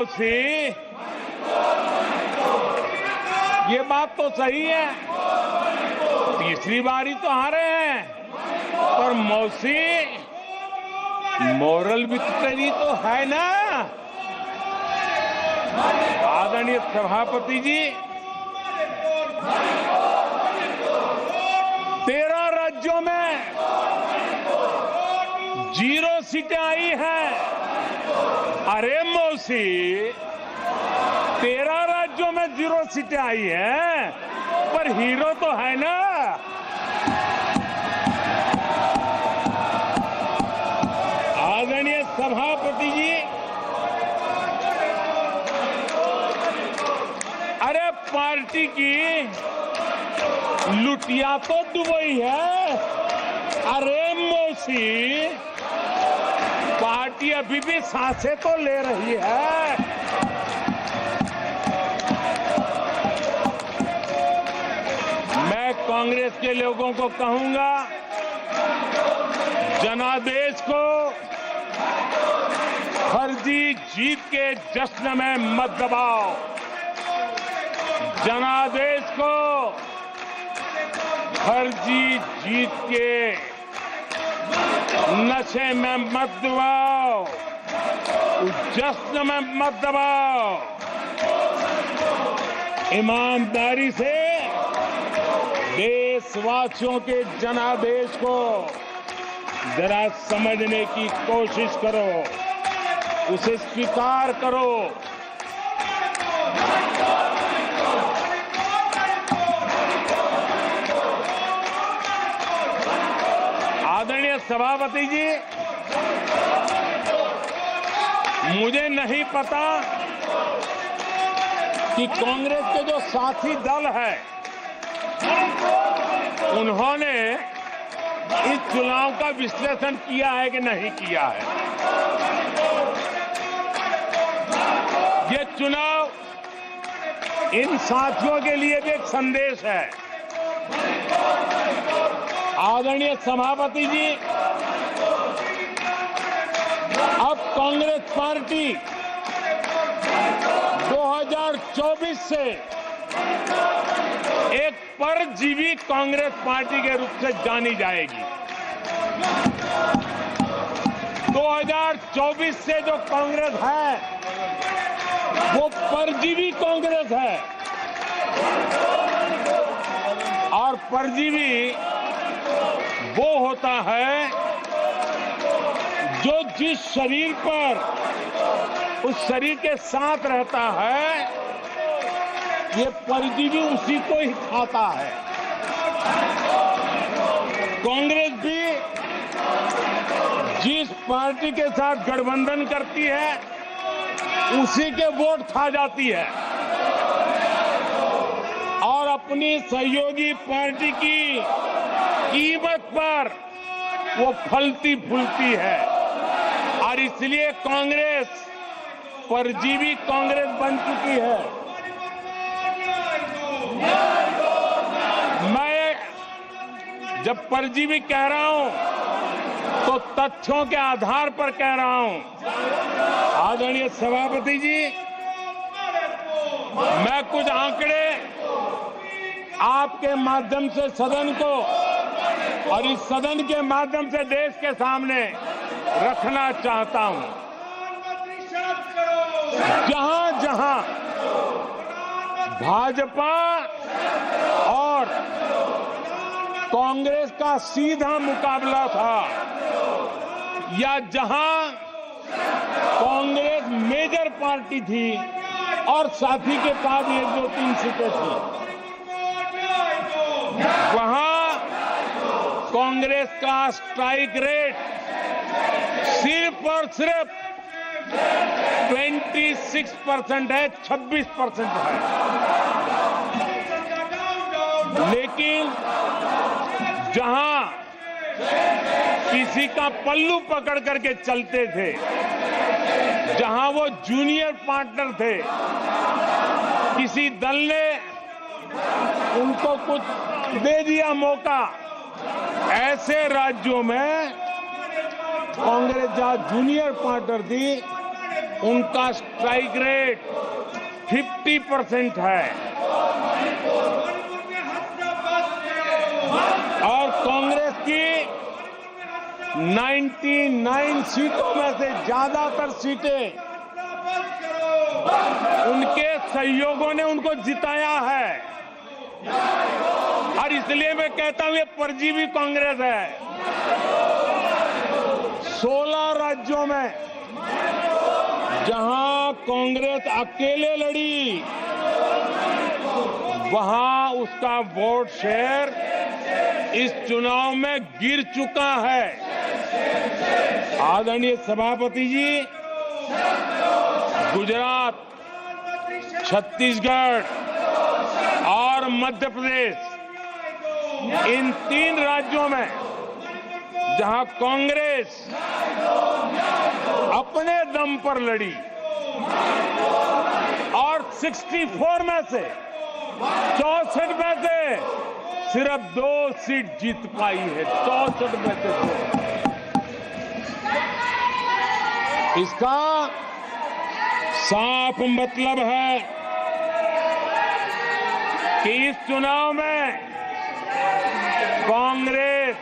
से ये बात तो सही है, तीसरी बारी तो हारे हैं, पर मौसी मोरल विक्ट्री तो है ना। आदरणीय सभापति जी, 13 राज्यों में 0 सीटें आई हैं। अरे मौसी, 13 राज्यों में 0 सीटें आई हैं, पर हीरो तो है ना। आदरणीय सभापति जी, अरे पार्टी की लुटिया तो दुबई है। अरे मौसी, पार्टी अभी भी सांसें तो ले रही है। मैं कांग्रेस के लोगों को कहूंगा, जनादेश को फर्जी जीत के जश्न में मत दबाओ। जनादेश को फर्जी जीत के नशे में मत दबाओ, जश्न में मत दबाओ। ईमानदारी से देशवासियों के जनादेश को जरा समझने की कोशिश करो, उसे स्वीकार करो। आदरणीय सभापति जी, मुझे नहीं पता कि कांग्रेस के जो साथी दल है, उन्होंने इस चुनाव का विश्लेषण किया है कि नहीं किया है। ये चुनाव इन साथियों के लिए भी एक संदेश है। आदरणीय सभापति जी, अब कांग्रेस पार्टी 2024 से एक परजीवी कांग्रेस पार्टी के रूप से जानी जाएगी। 2024 से जो कांग्रेस है, वो परजीवी कांग्रेस है। और परजीवी वो होता है जो जिस शरीर पर उस शरीर के साथ रहता है, ये परजीवी उसी को ही खाता है। कांग्रेस भी जिस पार्टी के साथ गठबंधन करती है, उसी के वोट खा जाती है और अपनी सहयोगी पार्टी की कीमत पर वो फलती फूलती है। और इसलिए कांग्रेस परजीवी कांग्रेस बन चुकी है। मैं जब परजीवी कह रहा हूं तो तथ्यों के आधार पर कह रहा हूं। आदरणीय सभापति जी, मैं कुछ आंकड़े आपके माध्यम से सदन को और इस सदन के माध्यम से देश के सामने रखना चाहता हूं। जहां जहां भाजपा और कांग्रेस का सीधा मुकाबला था, या जहां कांग्रेस मेजर पार्टी थी और साथी के पास 1-2-3 सीटें थी, वहां कांग्रेस का स्ट्राइक रेट सिर्फ और सिर्फ 26% है, 26% है। लेकिन जहां किसी का पल्लू पकड़ करके चलते थे, जहां वो जूनियर पार्टनर थे, किसी दल ने उनको कुछ दे दिया मौका, ऐसे राज्यों में कांग्रेस जहां जूनियर पार्टनर थी, उनका स्ट्राइक रेट 50% है और कांग्रेस की 99 सीटों में से ज्यादातर सीटें उनके सहयोगियों ने उनको जिताया है। और इसलिए मैं कहता हूं ये परजीवी कांग्रेस है। 16 राज्यों में जहां कांग्रेस अकेले लड़ी वहां उसका वोट शेयर इस चुनाव में गिर चुका है। आदरणीय सभापति जी, गुजरात, छत्तीसगढ़ और मध्य प्रदेश, इन 3 राज्यों में जहां कांग्रेस अपने दम पर लड़ी और 64 में से 64 में से सिर्फ 2 सीट जीत पाई है। 64 में से 2। इसका साफ मतलब है कि इस चुनाव में कांग्रेस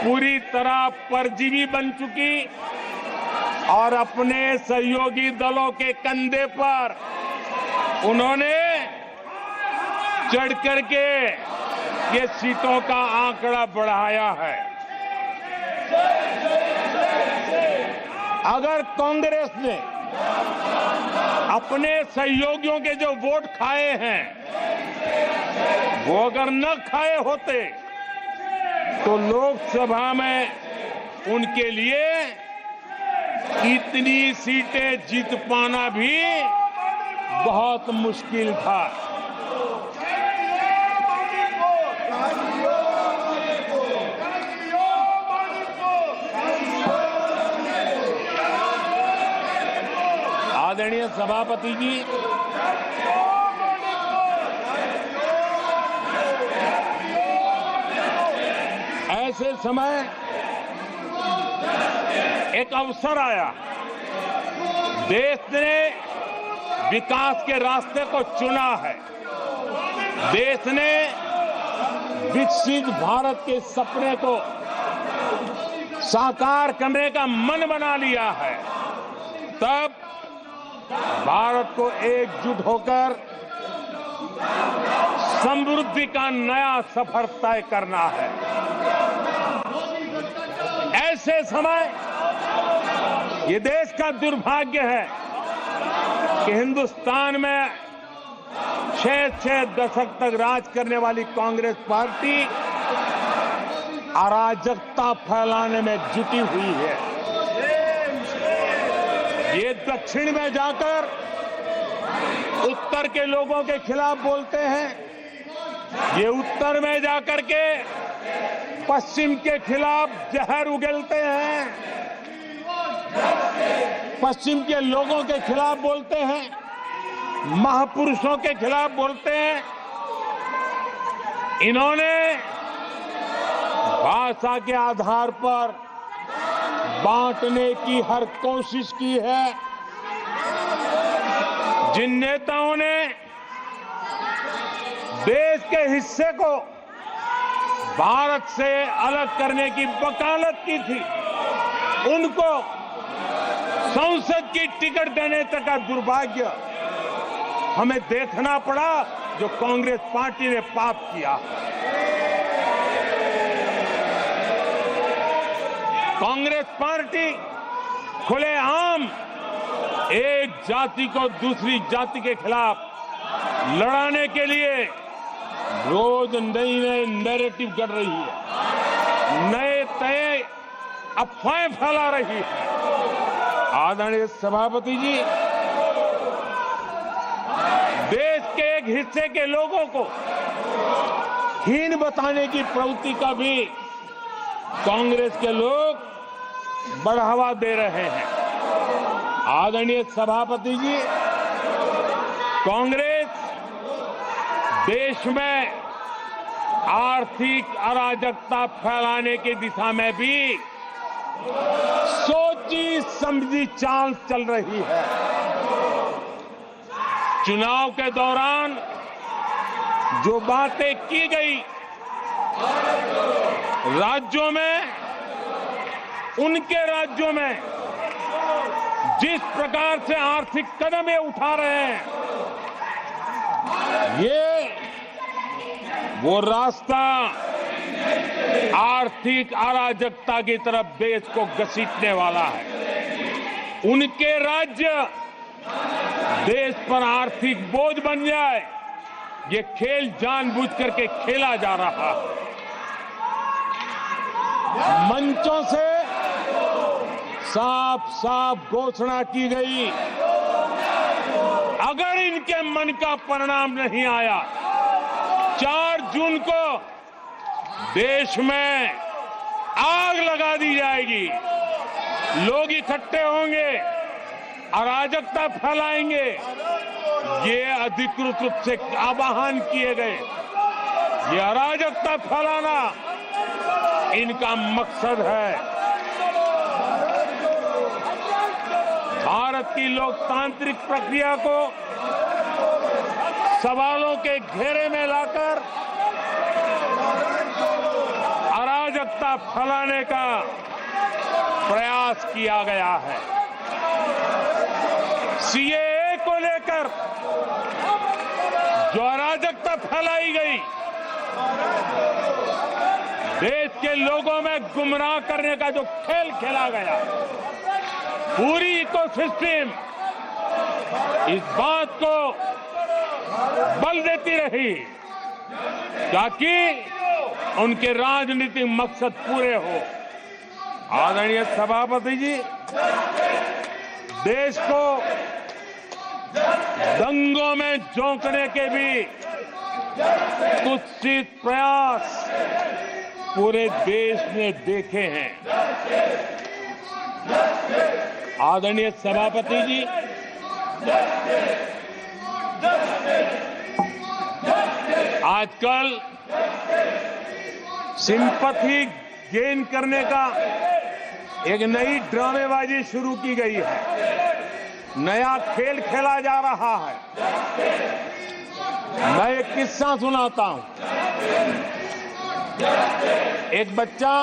पूरी तरह परजीवी बन चुकी और अपने सहयोगी दलों के कंधे पर उन्होंने चढ़ करके ये सीटों का आंकड़ा बढ़ाया है। अगर कांग्रेस ने अपने सहयोगियों के जो वोट खाए हैं वो अगर न खाए होते तो लोकसभा में उनके लिए इतनी सीटें जीत पाना भी बहुत मुश्किल था। आदरणीय सभापति जी, ऐसे समय एक अवसर आया। देश ने विकास के रास्ते को चुना है। देश ने विकसित भारत के सपने को साकार करने का मन बना लिया है। तब भारत को एकजुट होकर समृद्धि का नया सफर तय करना है। ऐसे समय ये देश का दुर्भाग्य है कि हिंदुस्तान में 6 दशक तक राज करने वाली कांग्रेस पार्टी अराजकता फैलाने में जुटी हुई है। ये दक्षिण में जाकर उत्तर के लोगों के खिलाफ बोलते हैं, ये उत्तर में जाकर के पश्चिम के खिलाफ जहर उगलते हैं, पश्चिम के लोगों के खिलाफ बोलते हैं, महापुरुषों के खिलाफ बोलते हैं। इन्होंने भाषा के आधार पर बांटने की हर कोशिश की है। जिन नेताओं ने देश के हिस्से को भारत से अलग करने की वकालत की थी, उनको संसद की टिकट देने तक का दुर्भाग्य हमें देखना पड़ा, जो कांग्रेस पार्टी ने पाप किया। कांग्रेस पार्टी खुलेआम एक जाति को दूसरी जाति के खिलाफ लड़ाने के लिए रोज नई नई नैरेटिव कर रही है, नए तय अफवाहें फैला रही है। आदरणीय सभापति जी, देश के एक हिस्से के लोगों को हीन बताने की प्रवृत्ति का भी कांग्रेस के लोग बढ़ावा दे रहे हैं। आदरणीय सभापति जी, कांग्रेस देश में आर्थिक अराजकता फैलाने की दिशा में भी सोच सोची समझी चाल चल रही है। चुनाव के दौरान जो बातें की गई राज्यों में, उनके राज्यों में जिस प्रकार से आर्थिक कदम ये उठा रहे हैं, ये वो रास्ता आर्थिक अराजकता की तरफ देश को घसीटने वाला है। उनके राज्य देश पर आर्थिक बोझ बन जाए, ये खेल जानबूझ करके खेला जा रहा है। मंचों से साफ साफ घोषणा की गई, अगर इनके मन का परिणाम नहीं आया, 4 जून को देश में आग लगा दी जाएगी। लोग इकट्ठे होंगे, अराजकता फैलाएंगे। ये अधिकृत रूप से आह्वान किए गए, ये अराजकता फैलाना इनका मकसद है। भारत की लोकतांत्रिक प्रक्रिया को सवालों के घेरे में लाकर अराजकता फैलाने का प्रयास किया गया है। सीएए को लेकर जो अराजकता फैलाई गई, देश के लोगों में गुमराह करने का जो खेल खेला गया, पूरी इकोसिस्टम इस बात को बल देती रही ताकि उनके राजनीतिक मकसद पूरे हो। आदरणीय सभापति जी, देश को दंगों में झोंकने के भी कुत्सित प्रयास पूरे देश ने देखे हैं। आदरणीय सभापति जी, आजकल सिंपैथी गेन करने का एक नई ड्रामेबाजी शुरू की गई है, नया खेल खेला जा रहा है। मैं एक किस्सा सुनाता हूं। एक बच्चा